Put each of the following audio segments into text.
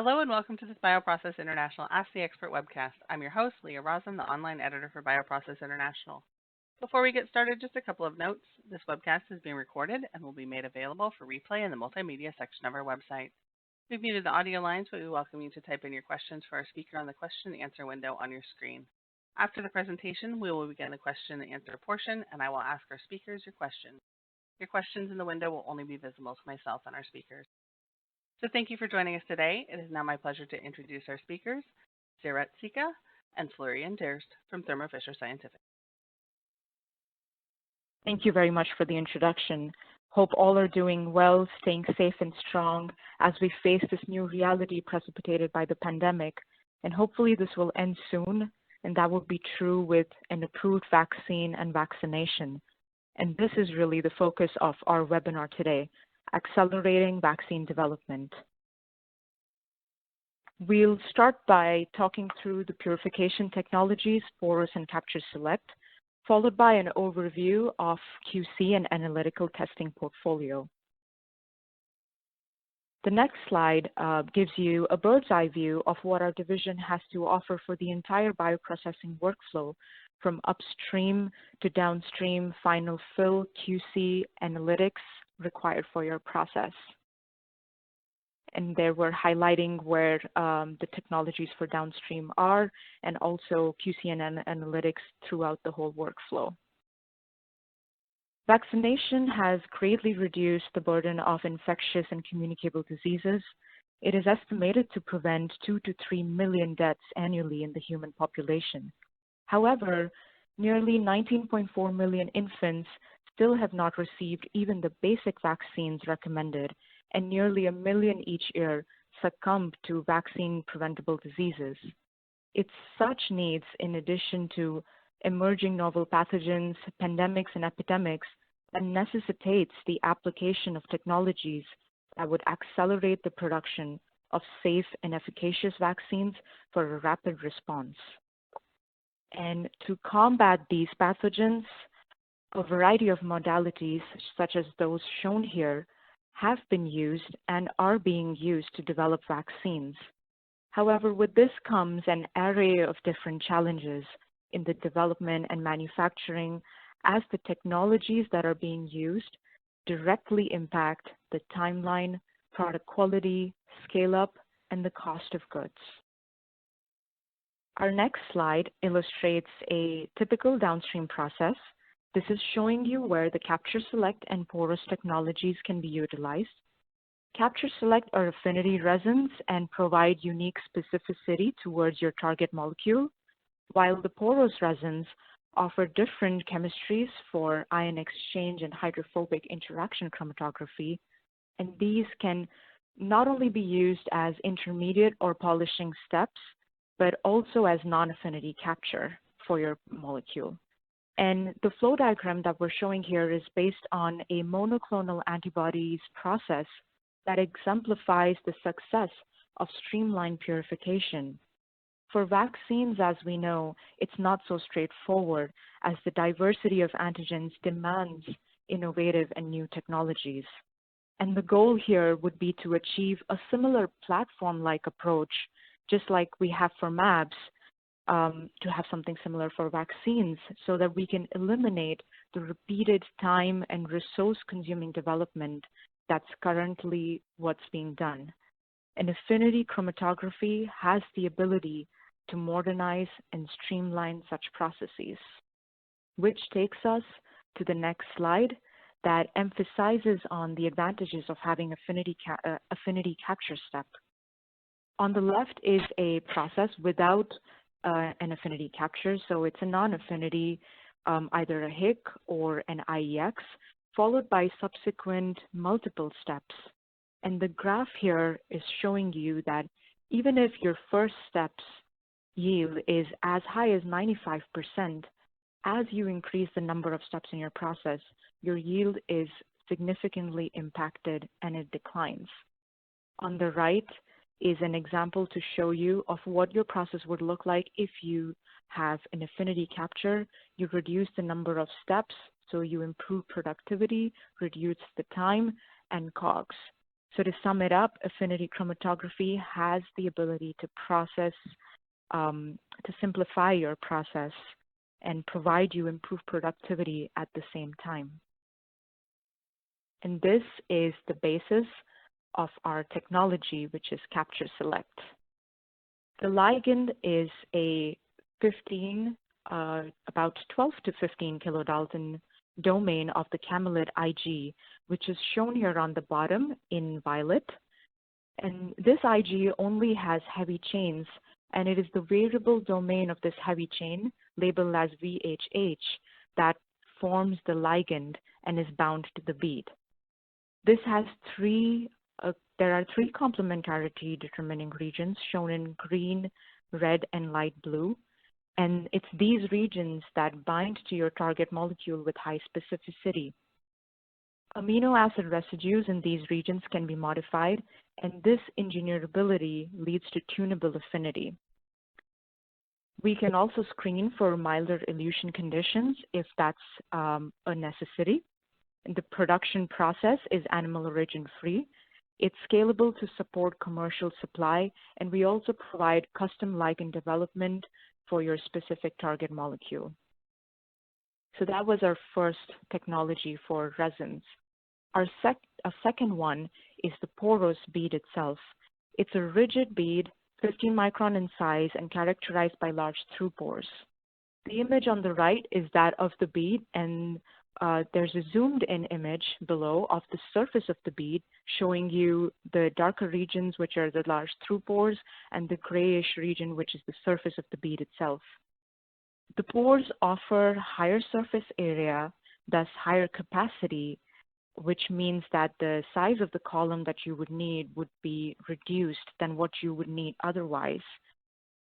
Hello and welcome to this BioProcess International Ask the Expert webcast. I'm your host, Leah Rosen, the online editor for BioProcess International. Before we get started, just a couple of notes. This webcast is being recorded and will be made available for replay in the multimedia section of our website. We've muted the audio lines, but we welcome you to type in your questions for our speaker on the question and answer window on your screen. After the presentation, we will begin the question and answer portion, and I will ask our speakers your questions. Your questions in the window will only be visible to myself and our speakers. So thank you for joining us today. It is now my pleasure to introduce our speakers, Sirat, Sikka, and Florian Durst from Thermo Fisher Scientific. Thank you very much for the introduction. Hope all are doing well, staying safe and strong as we face this new reality precipitated by the pandemic. And hopefully this will end soon, and that will be true with an approved vaccine and vaccination. And this is really the focus of our webinar today: accelerating vaccine development. We'll start by talking through the purification technologies, POROS and CaptureSelect, followed by an overview of QC and analytical testing portfolio. The next slide gives you a bird's eye view of what our division has to offer for the entire bioprocessing workflow, from upstream to downstream, final fill, QC, analytics, required for your process. And there we're highlighting where the technologies for downstream are, and also QC and analytics throughout the whole workflow. Vaccination has greatly reduced the burden of infectious and communicable diseases. It is estimated to prevent 2 to 3 million deaths annually in the human population. However, nearly 19.4 million infants still have not received even the basic vaccines recommended, and nearly 1 million each year succumb to vaccine-preventable diseases. It's such needs, in addition to emerging novel pathogens, pandemics, and epidemics, that necessitates the application of technologies that would accelerate the production of safe and efficacious vaccines for a rapid response. And to combat these pathogens, a variety of modalities, such as those shown here, have been used and are being used to develop vaccines. However, with this comes an array of different challenges in the development and manufacturing, as the technologies that are being used directly impact the timeline, product quality, scale-up, and the cost of goods. Our next slide illustrates a typical downstream process. This is showing you where the CaptureSelect and POROS technologies can be utilized. CaptureSelect are affinity resins and provide unique specificity towards your target molecule, while the POROS resins offer different chemistries for ion exchange and hydrophobic interaction chromatography, and these can not only be used as intermediate or polishing steps, but also as non-affinity capture for your molecule. And the flow diagram that we're showing here is based on a monoclonal antibodies process that exemplifies the success of streamlined purification. For vaccines, as we know, it's not so straightforward, as the diversity of antigens demands innovative and new technologies. And the goal here would be to achieve a similar platform-like approach, just like we have for mAbs, to have something similar for vaccines, so that we can eliminate the repeated time and resource-consuming development that's currently what's being done. And affinity chromatography has the ability to modernize and streamline such processes, which takes us to the next slide that emphasizes on the advantages of having affinity capture step. On the left is a process without an affinity capture, so it's a non-affinity, either a HIC or an IEX, followed by subsequent multiple steps. And the graph here is showing you that even if your first step's yield is as high as 95%, as you increase the number of steps in your process, your yield is significantly impacted and it declines. On the right is an example to show you of what your process would look like if you have an affinity capture. You reduce the number of steps, so you improve productivity, reduce the time, and COGS. So to sum it up, affinity chromatography has the ability to process, to simplify your process and provide you improved productivity at the same time. And this is the basis of our technology, which is CaptureSelect. The ligand is a about 12 to 15 kilodalton domain of the camelid Ig, which is shown here on the bottom in violet. And this Ig only has heavy chains, and it is the variable domain of this heavy chain, labeled as VHH, that forms the ligand and is bound to the bead. This has there are three complementarity determining regions shown in green, red, and light blue. And it's these regions that bind to your target molecule with high specificity. Amino acid residues in these regions can be modified, and this engineerability leads to tunable affinity. We can also screen for milder elution conditions if that's a necessity. The production process is animal origin-free. It's scalable to support commercial supply, and we also provide custom ligand development for your specific target molecule. So that was our first technology for resins. Our second one is the POROS bead itself. It's a rigid bead, 15 micron in size, and characterized by large through pores. The image on the right is that of the bead, and there's a zoomed-in image below of the surface of the bead, showing you the darker regions, which are the large through pores, and the grayish region, which is the surface of the bead itself. The pores offer higher surface area, thus higher capacity, which means that the size of the column that you would need would be reduced than what you would need otherwise.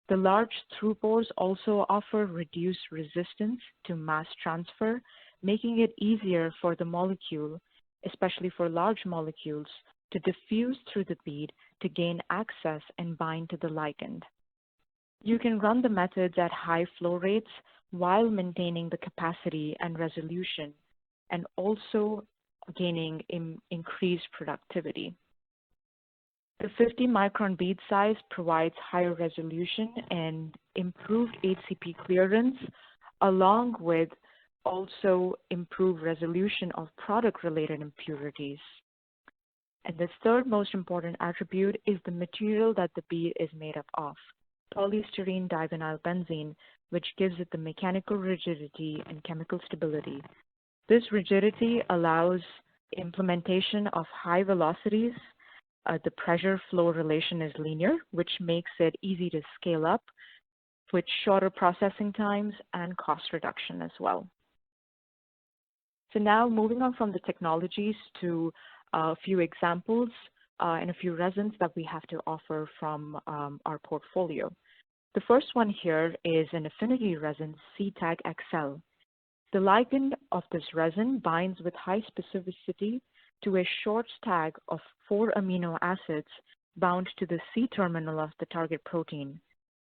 The large through pores also offer reduced resistance to mass transfer, making it easier for the molecule, especially for large molecules, to diffuse through the bead to gain access and bind to the ligand. You can run the methods at high flow rates while maintaining the capacity and resolution, and also gaining increased productivity. The 50 micron bead size provides higher resolution and improved HCP clearance, along with also improved resolution of product-related impurities. And the third most important attribute is the material that the bead is made up of, polystyrene divinylbenzene, which gives it the mechanical rigidity and chemical stability. This rigidity allows implementation of high velocities. The pressure-flow relation is linear, which makes it easy to scale up with shorter processing times and cost reduction as well. So now moving on from the technologies to a few examples and a few resins that we have to offer from our portfolio. The first one here is an affinity resin, C-tagXL. The ligand of this resin binds with high specificity to a short tag of 4 amino acids bound to the C terminal of the target protein.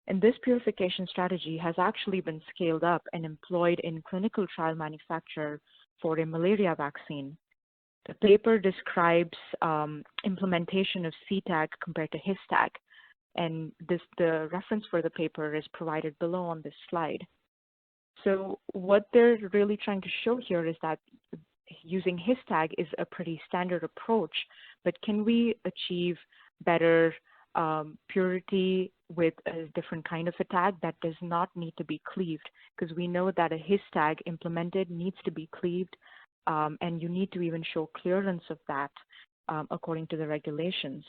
And this purification strategy has actually been scaled up and employed in clinical trial manufacture for a malaria vaccine. The paper describes implementation of C-tag compared to his-tag, and the reference for the paper is provided below on this slide. So what they're really trying to show here is that using his-tag is a pretty standard approach, but can we achieve better purity with a different kind of a tag that does not need to be cleaved? Because we know that a his-tag implemented needs to be cleaved, and you need to even show clearance of that according to the regulations.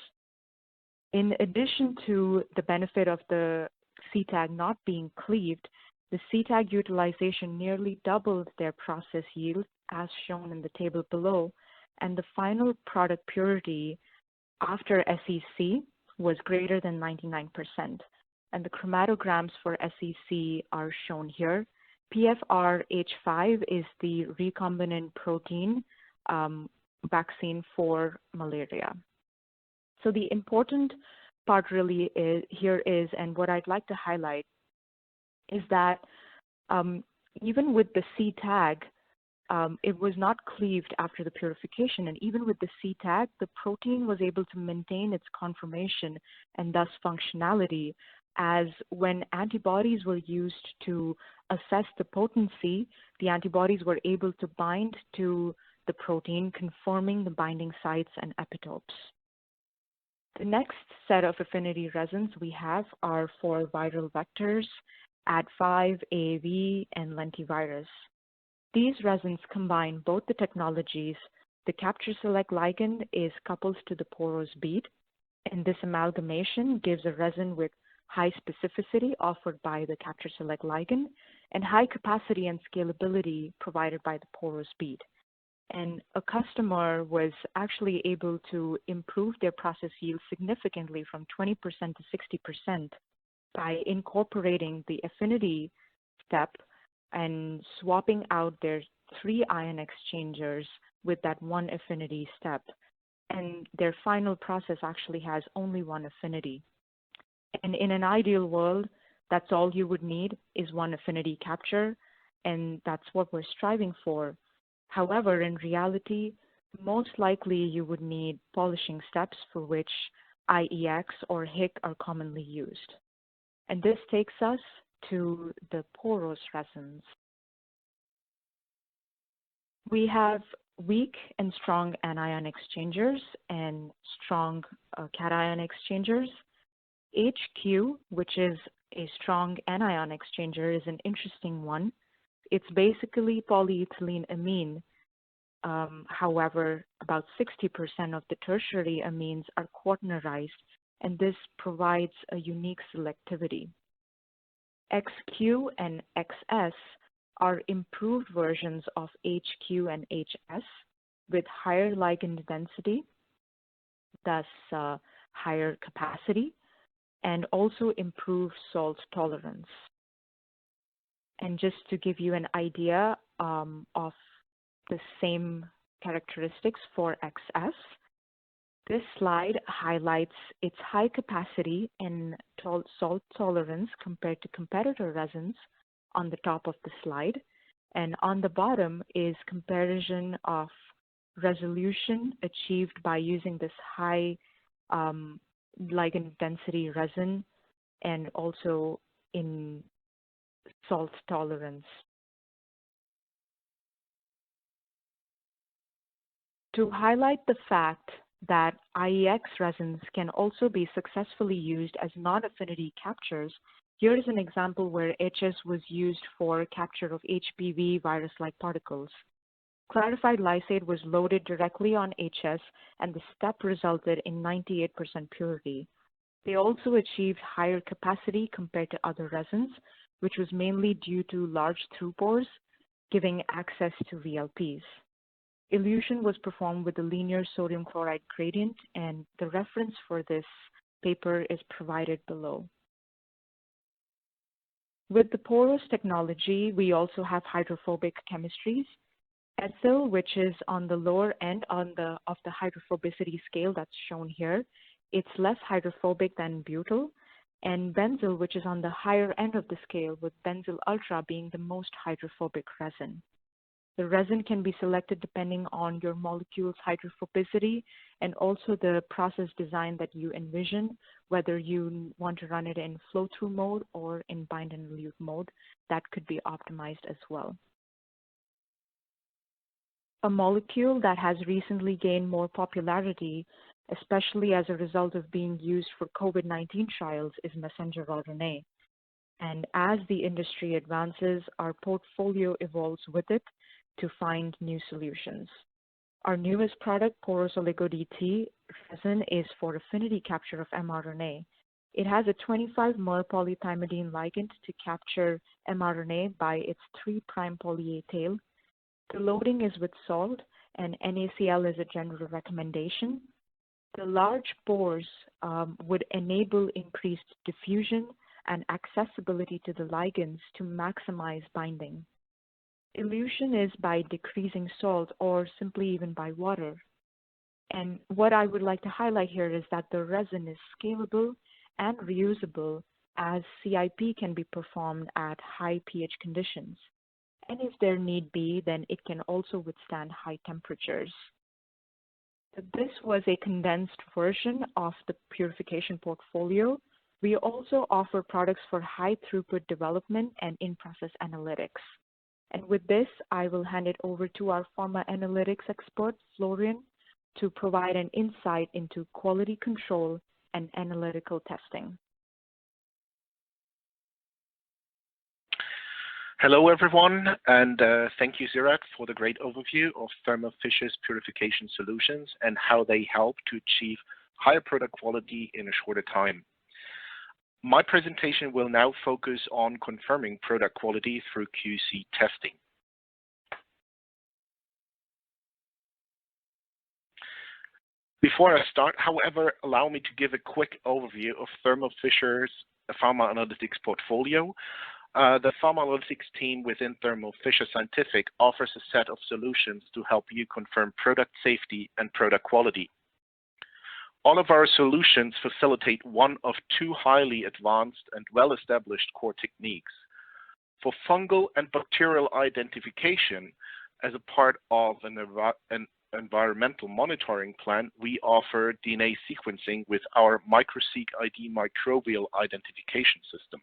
In addition to the benefit of the C-tag not being cleaved, the C-tag utilization nearly doubled their process yield, as shown in the table below, and the final product purity after SEC was greater than 99%. And the chromatograms for SEC are shown here. PFRH5 is the recombinant protein vaccine for malaria. So the important part really here is, and what I'd like to highlight, is that even with the C-tag, it was not cleaved after the purification, and even with the C-tag, the protein was able to maintain its conformation and thus functionality, as when antibodies were used to assess the potency, the antibodies were able to bind to the protein, conforming the binding sites and epitopes. The next set of affinity resins we have are for viral vectors, Ad5, AAV, and lentivirus. These resins combine both the technologies. The CaptureSelect ligand is coupled to the POROS bead, and this amalgamation gives a resin with high specificity offered by the CaptureSelect ligand and high capacity and scalability provided by the POROS bead. And a customer was actually able to improve their process yield significantly from 20% to 60% by incorporating the affinity step and swapping out their 3 ion exchangers with that 1 affinity step. And their final process actually has only 1 affinity. And in an ideal world, that's all you would need is 1 affinity capture, and that's what we're striving for. However, in reality, most likely you would need polishing steps for which IEX or HIC are commonly used. And this takes us to the POROS resins. We have weak and strong anion exchangers and strong cation exchangers. HQ, which is a strong anion exchanger, is an interesting one. It's basically polyethylene amine. However, about 60% of the tertiary amines are quaternarized, and this provides a unique selectivity. XQ and XS are improved versions of HQ and HS with higher ligand density, thus higher capacity, and also improved salt tolerance. And just to give you an idea of the same characteristics for XS, this slide highlights its high capacity and salt tolerance compared to competitor resins on the top of the slide. And on the bottom is comparison of resolution achieved by using this high ligand density resin and also in salt tolerance. To highlight the fact that IEX resins can also be successfully used as non-affinity captures, here is an example where HS was used for capture of HPV virus-like particles. Clarified lysate was loaded directly on HS, and the step resulted in 98% purity. They also achieved higher capacity compared to other resins, which was mainly due to large through pores, giving access to VLPs. Elution was performed with a linear sodium chloride gradient, and the reference for this paper is provided below. With the POROS technology, we also have hydrophobic chemistries. Ethyl, which is on the lower end of the hydrophobicity scale that's shown here, it's less hydrophobic than butyl, and benzyl, which is on the higher end of the scale, with benzyl ultra being the most hydrophobic resin. The resin can be selected depending on your molecule's hydrophobicity and also the process design that you envision, whether you want to run it in flow-through mode or in bind and elute mode. That could be optimized as well. A molecule that has recently gained more popularity, especially as a result of being used for COVID-19 trials, is messenger RNA. And as the industry advances, our portfolio evolves with it to find new solutions. Our newest product, POROS OligodT resin, is for affinity capture of mRNA. It has a 25 mer polythymidine ligand to capture mRNA by its 3' poly-A tail. The loading is with salt, and NaCl is a general recommendation. The large pores would enable increased diffusion and accessibility to the ligands to maximize binding. Elution is by decreasing salt or simply even by water. And what I would like to highlight here is that the resin is scalable and reusable, as CIP can be performed at high pH conditions. And if there need be, then it can also withstand high temperatures. This was a condensed version of the purification portfolio. We also offer products for high throughput development and in-process analytics. And with this, I will hand it over to our pharma analytics expert, Florian, to provide an insight into quality control and analytical testing. Hello, everyone, and thank you, Sirat, for the great overview of Thermo Fisher's purification solutions and how they help to achieve higher product quality in a shorter time. My presentation will now focus on confirming product quality through QC testing. Before I start, however, allow me to give a quick overview of Thermo Fisher's pharma analytics portfolio. The Pharma Analytics team within Thermo Fisher Scientific offers a set of solutions to help you confirm product safety and product quality. All of our solutions facilitate one of two highly advanced and well-established core techniques. For fungal and bacterial identification, as a part of an environmental monitoring plan, we offer DNA sequencing with our MicroSeq ID microbial identification system.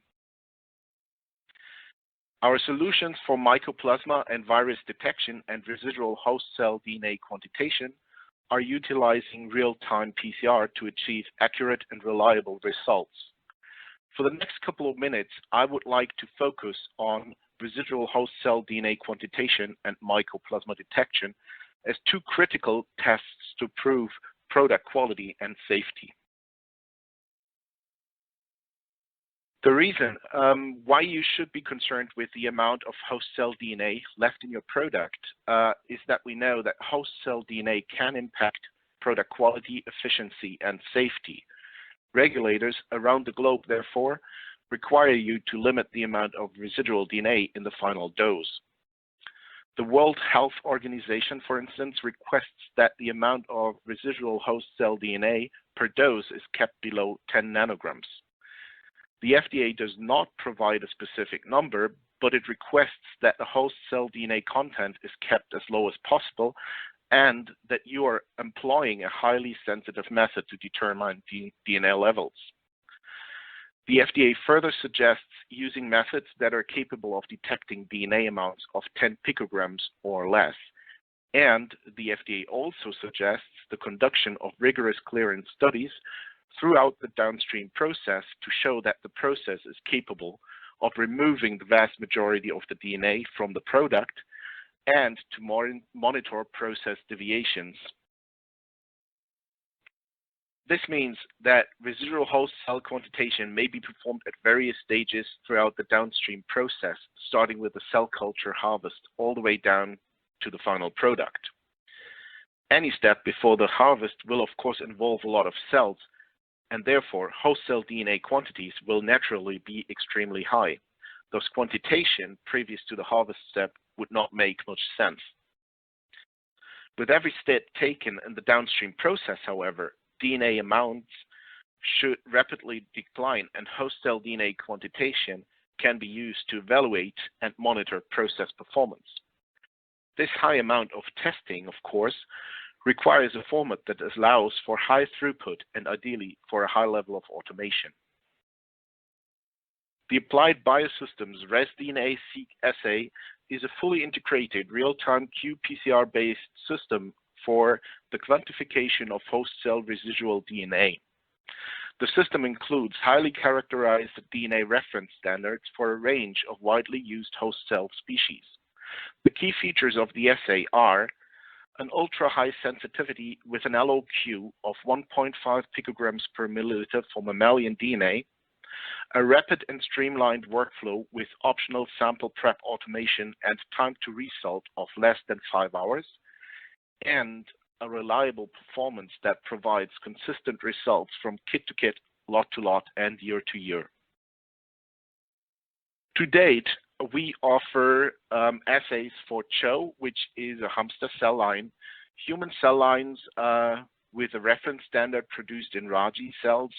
Our solutions for Mycoplasma and virus detection and residual host cell DNA quantitation are utilizing real-time PCR to achieve accurate and reliable results. For the next couple of minutes, I would like to focus on residual host cell DNA quantitation and Mycoplasma detection as two critical tests to prove product quality and safety. The reason why you should be concerned with the amount of host cell DNA left in your product is that we know that host cell DNA can impact product quality, efficiency, and safety. Regulators around the globe, therefore, require you to limit the amount of residual DNA in the final dose. The World Health Organization, for instance, requests that the amount of residual host cell DNA per dose is kept below 10 nanograms. The FDA does not provide a specific number, but it requests that the host cell DNA content is kept as low as possible and that you are employing a highly sensitive method to determine DNA levels. The FDA further suggests using methods that are capable of detecting DNA amounts of 10 picograms or less. And the FDA also suggests the conduction of rigorous clearance studies throughout the downstream process to show that the process is capable of removing the vast majority of the DNA from the product and to monitor process deviations. This means that residual host cell quantitation may be performed at various stages throughout the downstream process, starting with the cell culture harvest all the way down to the final product. Any step before the harvest will of course involve a lot of cells, and therefore host cell DNA quantities will naturally be extremely high. Thus quantitation previous to the harvest step would not make much sense. With every step taken in the downstream process, however, DNA amounts should rapidly decline and host cell DNA quantitation can be used to evaluate and monitor process performance. This high amount of testing, of course, requires a format that allows for high throughput and ideally for a high level of automation. The Applied Biosystems ResDNA-seq assay is a fully integrated real-time qPCR-based system for the quantification of host cell residual DNA. The system includes highly characterized DNA reference standards for a range of widely used host cell species. The key features of the assay are an ultra-high sensitivity with an LOQ of 1.5 picograms per milliliter for mammalian DNA, a rapid and streamlined workflow with optional sample prep automation and time to result of less than 5 hours, and a reliable performance that provides consistent results from kit to kit, lot to lot, and year to year. To date, we offer assays for CHO, which is a hamster cell line, human cell lines with a reference standard produced in Raji cells,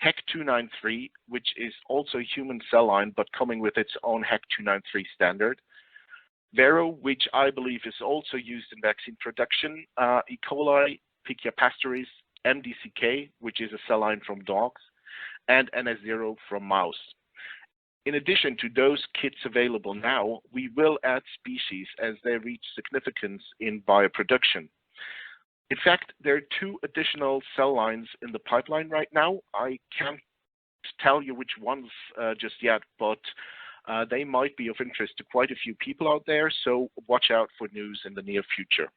HEC293, which is also a human cell line but coming with its own HEC293 standard, Vero, which I believe is also used in vaccine production, E. coli, Pichia pastoris, MDCK, which is a cell line from dogs, and NS0 from mouse. In addition to those kits available now, we will add species as they reach significance in bioproduction. In fact, there are 2 additional cell lines in the pipeline right now. I can't tell you which ones just yet, but they might be of interest to quite a few people out there, so watch out for news in the near future.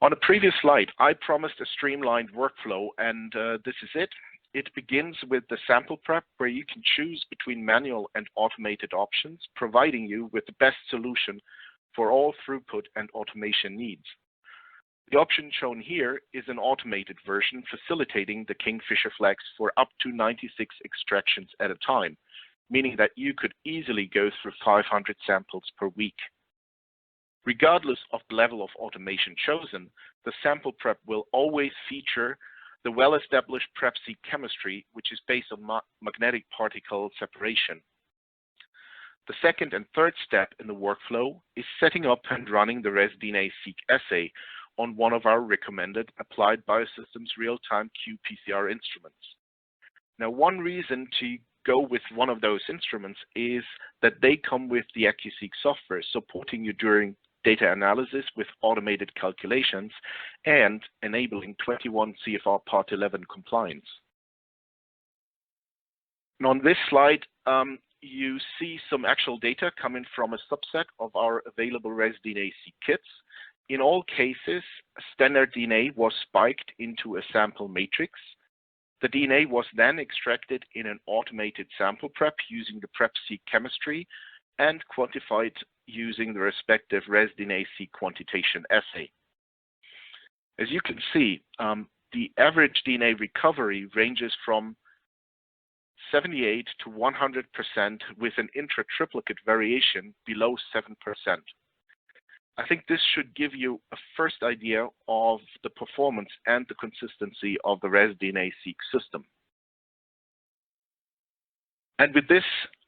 On a previous slide, I promised a streamlined workflow, and this is it. It begins with the sample prep, where you can choose between manual and automated options, providing you with the best solution for all throughput and automation needs. The option shown here is an automated version facilitating the Kingfisher flex for up to 96 extractions at a time, meaning that you could easily go through 500 samples per week. Regardless of the level of automation chosen, the sample prep will always feature the well-established PrepSeq chemistry, which is based on magnetic particle separation. The second and third step in the workflow is setting up and running the ResDNA-seq assay on one of our recommended Applied Biosystems real-time qPCR instruments. Now, one reason to go with one of those instruments is that they come with the AccuSeq software, supporting you during data analysis with automated calculations and enabling 21 CFR Part 11 compliance. And on this slide, you see some actual data coming from a subset of our available ResDNA-seq kits. In all cases, standard DNA was spiked into a sample matrix. The DNA was then extracted in an automated sample prep using the PrepSeq chemistry and quantified using the respective ResDNA-seq quantitation assay. As you can see, the average DNA recovery ranges from 78 to 100% with an intra-triplicate variation below 7%. I think this should give you a first idea of the performance and the consistency of the ResDNA-seq system. And with this,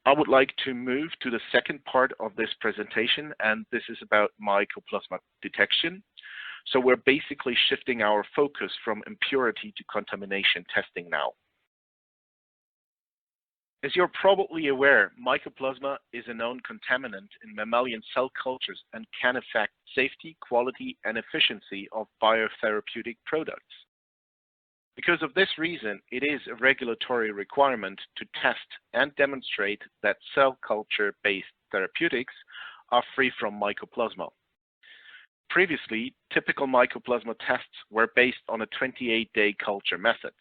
I would like to move to the second part of this presentation, and this is about Mycoplasma detection. So we're basically shifting our focus from impurity to contamination testing now. As you're probably aware, Mycoplasma is a known contaminant in mammalian cell cultures and can affect safety, quality, and efficiency of biotherapeutic products. Because of this reason, it is a regulatory requirement to test and demonstrate that cell culture-based therapeutics are free from Mycoplasma. Previously, typical Mycoplasma tests were based on a 28-day culture method.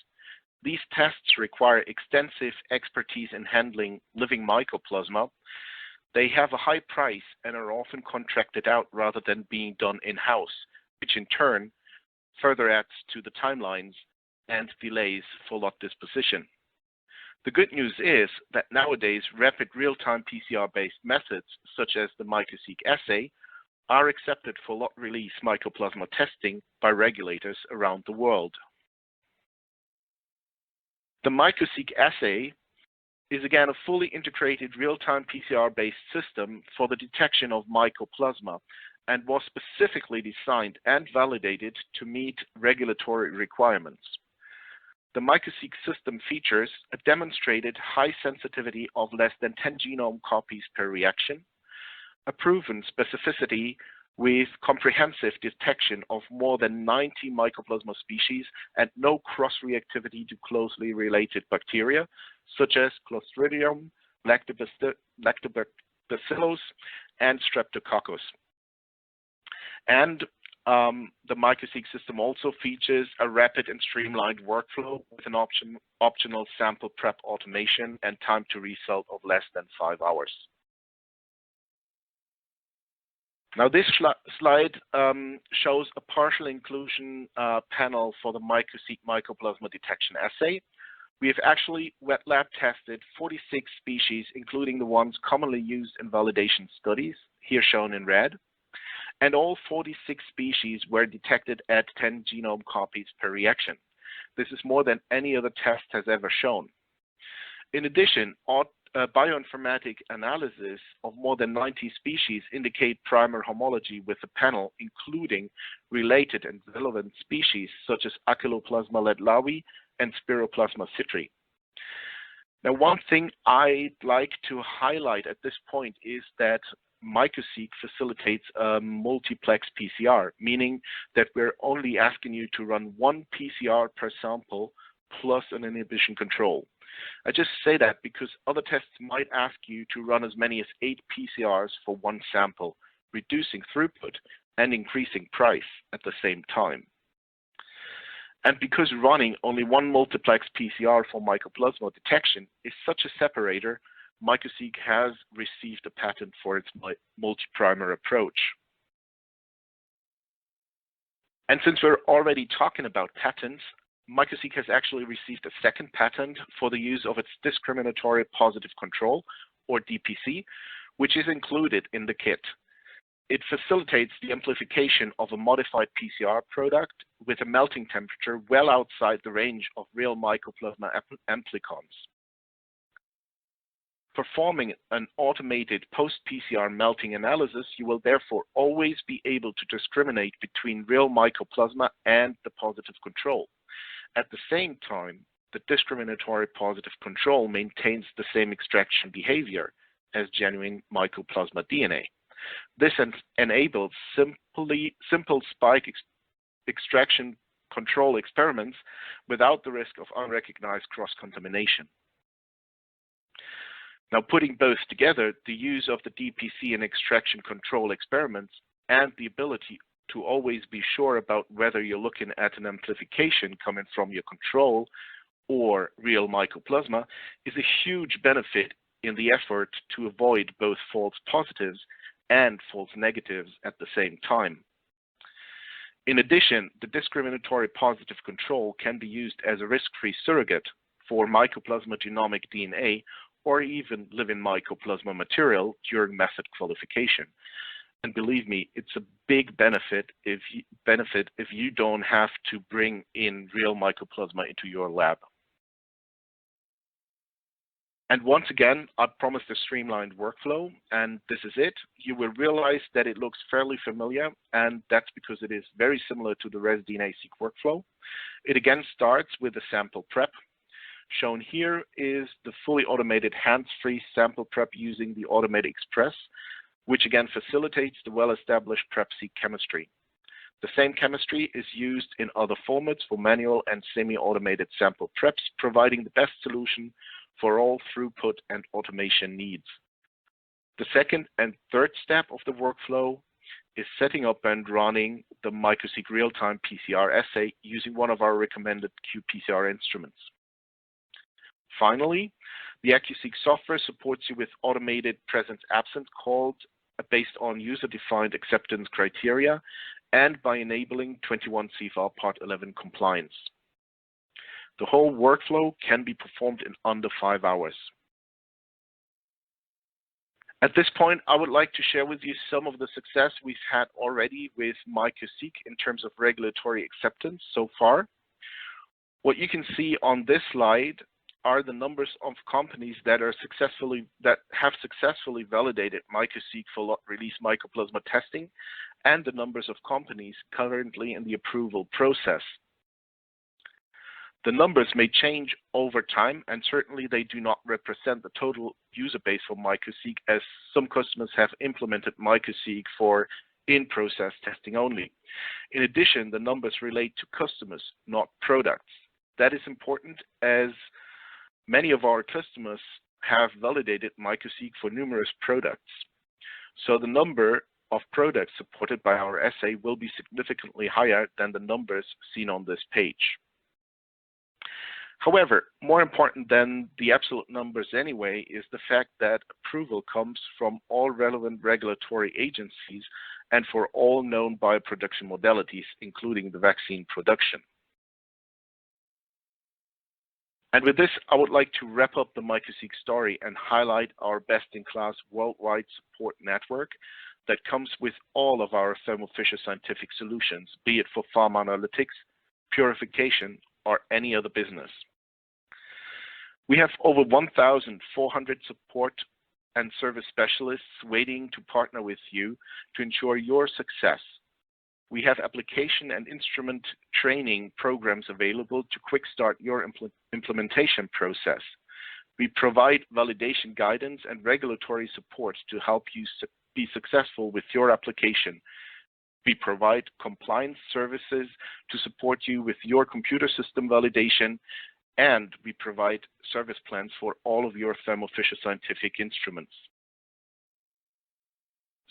These tests require extensive expertise in handling living Mycoplasma. They have a high price and are often contracted out rather than being done in-house, which in turn further adds to the timelines and delays for lot disposition. The good news is that nowadays rapid real-time PCR-based methods such as the MycoSeq assay are accepted for lot release Mycoplasma testing by regulators around the world. The MycoSeq assay is again a fully integrated real-time PCR-based system for the detection of Mycoplasma and was specifically designed and validated to meet regulatory requirements. The MycoSeq system features a demonstrated high sensitivity of less than 10 genome copies per reaction, a proven specificity with comprehensive detection of more than 90 Mycoplasma species and no cross-reactivity to closely related bacteria, such as Clostridium, Lactobacillus, and Streptococcus. And the MycoSeq system also features a rapid and streamlined workflow with an optional sample prep automation and time to result of less than 5 hours. Now this slide shows a partial inclusion panel for the MycoSeq Mycoplasma detection assay. We have actually wet lab tested 46 species, including the ones commonly used in validation studies, here shown in red. And all 46 species were detected at 10 genome copies per reaction. This is more than any other test has ever shown. In addition, bioinformatic analysis of more than 90 species indicate primer homology with a panel including related and relevant species such as Achilloplasma ledlawi and Spiroplasma citri. Now, one thing I'd like to highlight at this point is that MycoSeq facilitates a multiplex PCR, meaning that we're only asking you to run one PCR per sample plus an inhibition control. I just say that because other tests might ask you to run as many as 8 PCRs for one sample, reducing throughput and increasing price at the same time. And because running only one multiplex PCR for Mycoplasma detection is such a separator, MycoSeq has received a patent for its multi-primer approach. And since we're already talking about patents, MycoSeq has actually received a second patent for the use of its discriminatory positive control, or DPC, which is included in the kit. It facilitates the amplification of a modified PCR product with a melting temperature well outside the range of real Mycoplasma amplicons. Performing an automated post-PCR melting analysis, you will therefore always be able to discriminate between real Mycoplasma and the positive control. At the same time, the discriminatory positive control maintains the same extraction behavior as genuine Mycoplasma DNA. This enables simple spike extraction control experiments without the risk of unrecognized cross-contamination. Now, putting both together, the use of the DPC in extraction control experiments and the ability to always be sure about whether you're looking at an amplification coming from your control or real Mycoplasma is a huge benefit in the effort to avoid both false positives and false negatives at the same time. In addition, the discriminatory positive control can be used as a risk-free surrogate for Mycoplasma genomic DNA or even living Mycoplasma material during method qualification. And believe me, it's a big benefit if you don't have to bring in real Mycoplasma into your lab. And once again, I promised a streamlined workflow, and this is it. You will realize that it looks fairly familiar, and that's because it is very similar to the ResDNA-seq workflow. It again starts with the sample prep. Shown here is the fully automated hands-free sample prep using the Automated Express, which again facilitates the well-established prep-seq chemistry. The same chemistry is used in other formats for manual and semi-automated sample preps, providing the best solution for all throughput and automation needs. The second and third step of the workflow is setting up and running the MycoSeq real-time PCR assay using one of our recommended qPCR instruments. Finally, the AccuSeq software supports you with automated presence-absence called based on user-defined acceptance criteria and by enabling 21 CFR Part 11 compliance. The whole workflow can be performed in under 5 hours. At this point, I would like to share with you some of the success we've had already with MycoSeq in terms of regulatory acceptance so far. What you can see on this slide are the numbers of companies that have successfully validated MycoSeq for lot release Mycoplasma testing and the numbers of companies currently in the approval process. The numbers may change over time, and certainly they do not represent the total user base for MycoSeq, as some customers have implemented MycoSeq for in-process testing only. In addition, the numbers relate to customers, not products. That is important as many of our customers have validated MycoSeq for numerous products. So the number of products supported by our assay will be significantly higher than the numbers seen on this page. However, more important than the absolute numbers anyway is the fact that approval comes from all relevant regulatory agencies and for all known bioproduction modalities, including the vaccine production. And with this, I would like to wrap up the MycoSeq story and highlight our best-in-class worldwide support network that comes with all of our Thermo Fisher Scientific solutions, be it for pharma analytics, purification, or any other business. We have over 1,400 support and service specialists waiting to partner with you to ensure your success. We have application and instrument training programs available to quick start your implementation process. We provide validation guidance and regulatory support to help you be successful with your application. We provide compliance services to support you with your computer system validation, and we provide service plans for all of your Thermo Fisher Scientific instruments.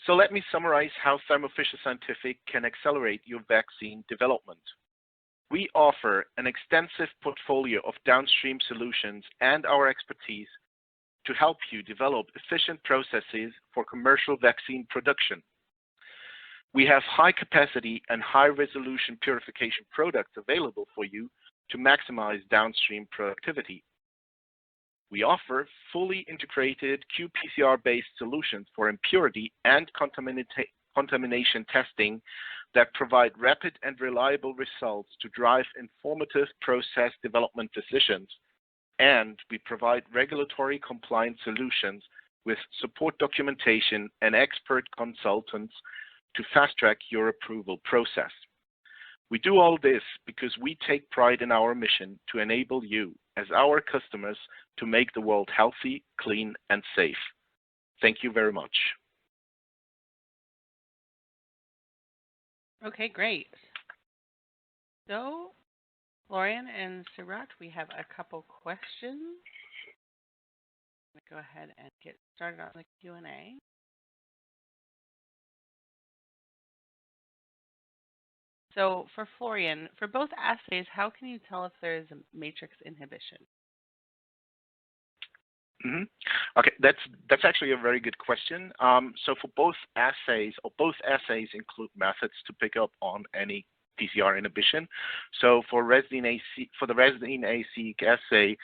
So let me summarize how Thermo Fisher Scientific can accelerate your vaccine development. We offer an extensive portfolio of downstream solutions and our expertise to help you develop efficient processes for commercial vaccine production. We have high capacity and high resolution purification products available for you to maximize downstream productivity. We offer fully integrated qPCR-based solutions for impurity and contamination testing that provide rapid and reliable results to drive informative process development decisions. And we provide regulatory compliance solutions with support documentation and expert consultants to fast-track your approval process. We do all this because we take pride in our mission to enable you, as our customers, to make the world healthy, clean, and safe. Thank you very much. Okay, great. So, Florian and Sirat, we have a couple questions. I'm going to go ahead and get started on the Q&A. So for Florian, for both assays, how can you tell if there is a matrix inhibition? Okay, that's actually a very good question. So for both assays include methods to pick up on any PCR inhibition. So for the Resin AC assay,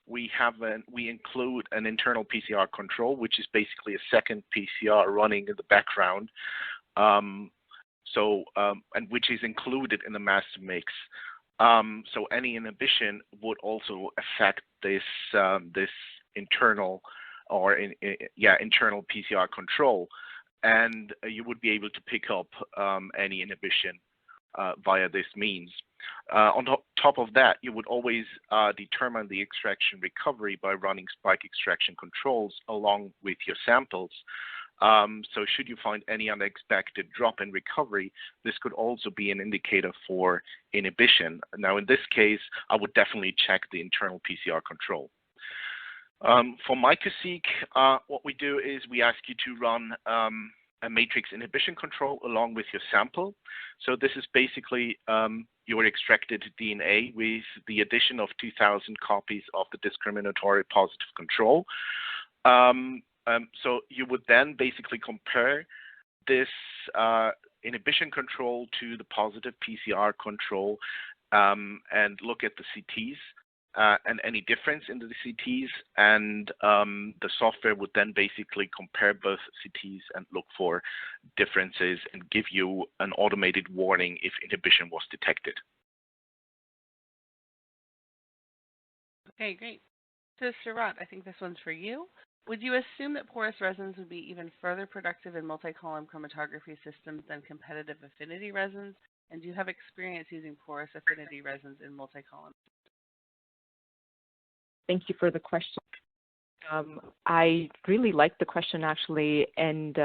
we include an internal PCR control, which is basically a second PCR running in the background. And which is included in the master mix. So any inhibition would also affect this internal internal PCR control, and you would be able to pick up any inhibition via this means. On top of that, you would always determine the extraction recovery by running spike extraction controls along with your samples. So should you find any unexpected drop in recovery, this could also be an indicator for inhibition. Now, in this case, I would definitely check the internal PCR control. For MycoSeq, what we do is we ask you to run a matrix inhibition control along with your sample. So this is basically your extracted DNA with the addition of 2,000 copies of the discriminatory positive control. So you would then basically compare this inhibition control to the positive PCR control and look at the CTs and any difference in the CTs, and the software would then basically compare both CTs and look for differences and give you an automated warning if inhibition was detected. Okay, great. So Sirat, I think this one's for you. Would you assume that porous resins would be even further productive in multi-column chromatography systems than competitive affinity resins? And do you have experience using porous affinity resins in multi-column? Thank you for the question. I really like the question, actually, and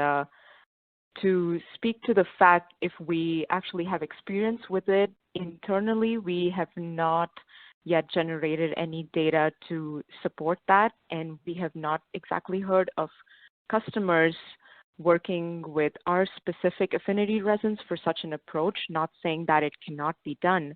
to speak to the fact if we actually have experience with it internally, we have not yet generated any data to support that, and we have not exactly heard of customers working with our specific affinity resins for such an approach, not saying that it cannot be done.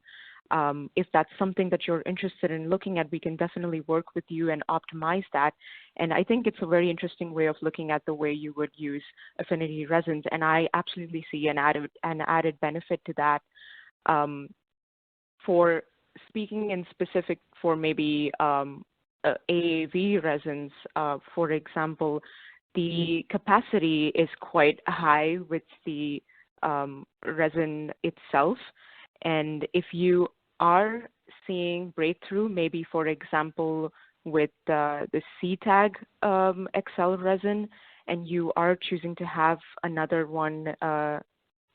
If that's something that you're interested in looking at, we can definitely work with you and optimize that. And I think it's a very interesting way of looking at the way you would use affinity resins, and I absolutely see an added benefit to that. For speaking in specific for maybe AAV resins, for example, the capacity is quite high with the resin itself. And if you are seeing breakthrough, maybe for example with the C-tagXL resin, and you are choosing to have another one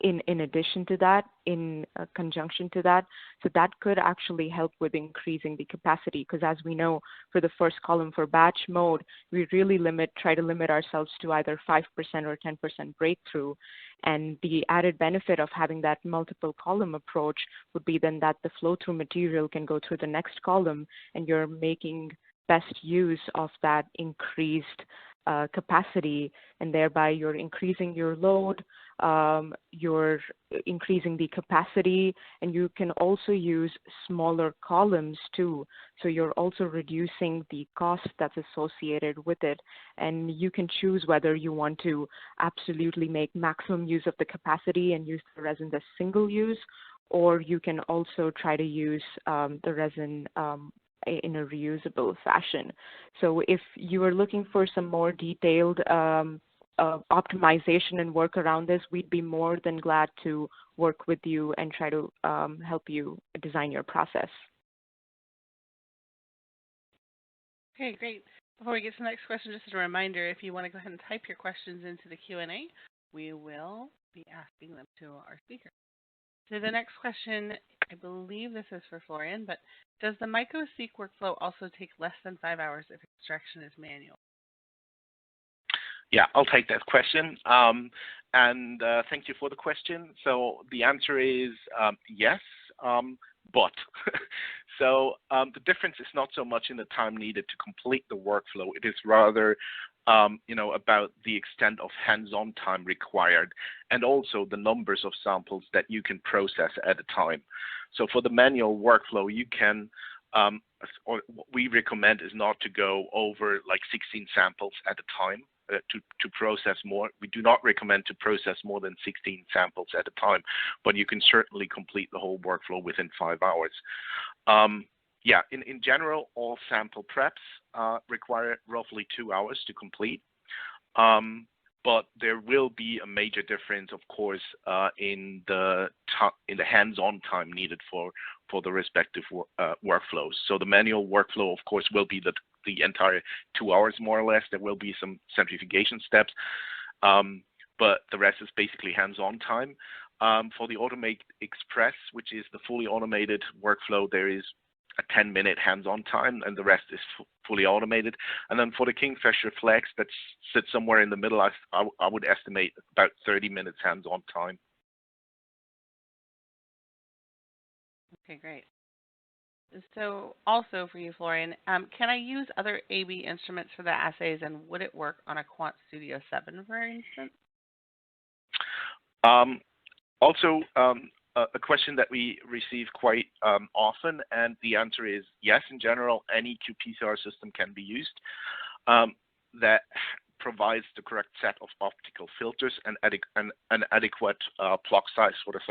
in addition to that, in conjunction to that. So that could actually help with increasing the capacity, because as we know, for the first column for batch mode, we really try to limit ourselves to either 5% or 10% breakthrough. And the added benefit of having that multiple column approach would be then that the flow through material can go through the next column, and you're making best use of that increased capacity, and thereby you're increasing your load, you're increasing the capacity, and you can also use smaller columns too. So you're also reducing the cost that's associated with it. And you can choose whether you want to absolutely make maximum use of the capacity and use the resin as single use, or you can also try to use the resin in a reusable fashion. So if you are looking for some more detailed optimization and work around this, we'd be more than glad to work with you and try to help you design your process. Okay, great. Before we get to the next question, just as a reminder, if you want to go ahead and type your questions into the Q&A, we will be asking them to our speaker. So the next question, I believe this is for Florian, but does the MycoSeq workflow also take less than 5 hours if extraction is manual? Yeah, I'll take that question. Thank you for the question. So the answer is yes, but. So the difference is not so much in the time needed to complete the workflow. It is rather about the extent of hands-on time required, and also the numbers of samples that you can process at a time. So for the manual workflow, you can, or what we recommend is not to go over like 16 samples at a time to process more. We do not recommend to process more than 16 samples at a time, but you can certainly complete the whole workflow within 5 hours. Yeah, in general, all sample preps require roughly 2 hours to complete. But there will be a major difference, of course, in the hands-on time needed for the respective workflows. So the manual workflow, of course, will be the entire 2 hours, more or less. There will be some centrifugation steps, but the rest is basically hands-on time. For the Automate Express, which is the fully automated workflow, there is a 10-minute hands-on time, and the rest is fully automated. And then for the Kingfisher Flex, that sits somewhere in the middle, I would estimate about 30 minutes hands-on time. Okay, great. So also for you, Florian, can I use other AB instruments for the assays, and would it work on a Quant Studio 7, for instance? Also, a question that we receive quite often, and the answer is yes. In general, any qPCR system can be used that provides the correct set of optical filters and an adequate plug size for a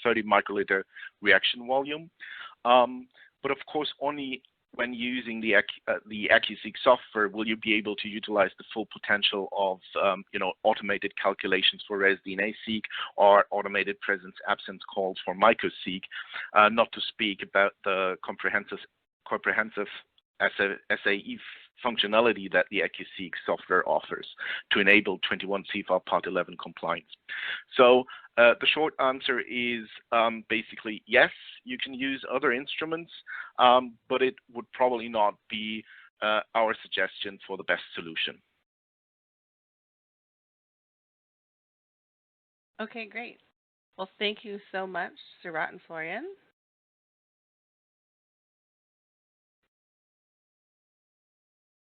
30 microliter reaction volume. But of course, only when using the AccuSeq software will you be able to utilize the full potential of automated calculations for res-DNA-seq or automated presence-absence calls for MycoSeq, not to speak about the comprehensive Assay functionality that the AccuSeq software offers to enable 21 CFAR Part 11 compliance. So the short answer is basically yes, you can use other instruments, but it would probably not be our suggestion for the best solution. Okay, great. Well, thank you so much, Sirat and Florian.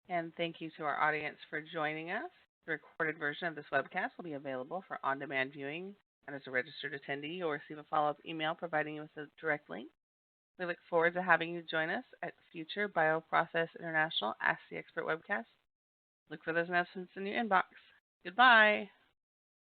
And thank you to our audience for joining us. The recorded version of this webcast will be available for on-demand viewing, and as a registered attendee, you'll receive a follow-up email providing you with a direct link. We look forward to having you join us at future BioProcess International Ask the Expert webcasts. Look for those announcements in your inbox. Goodbye.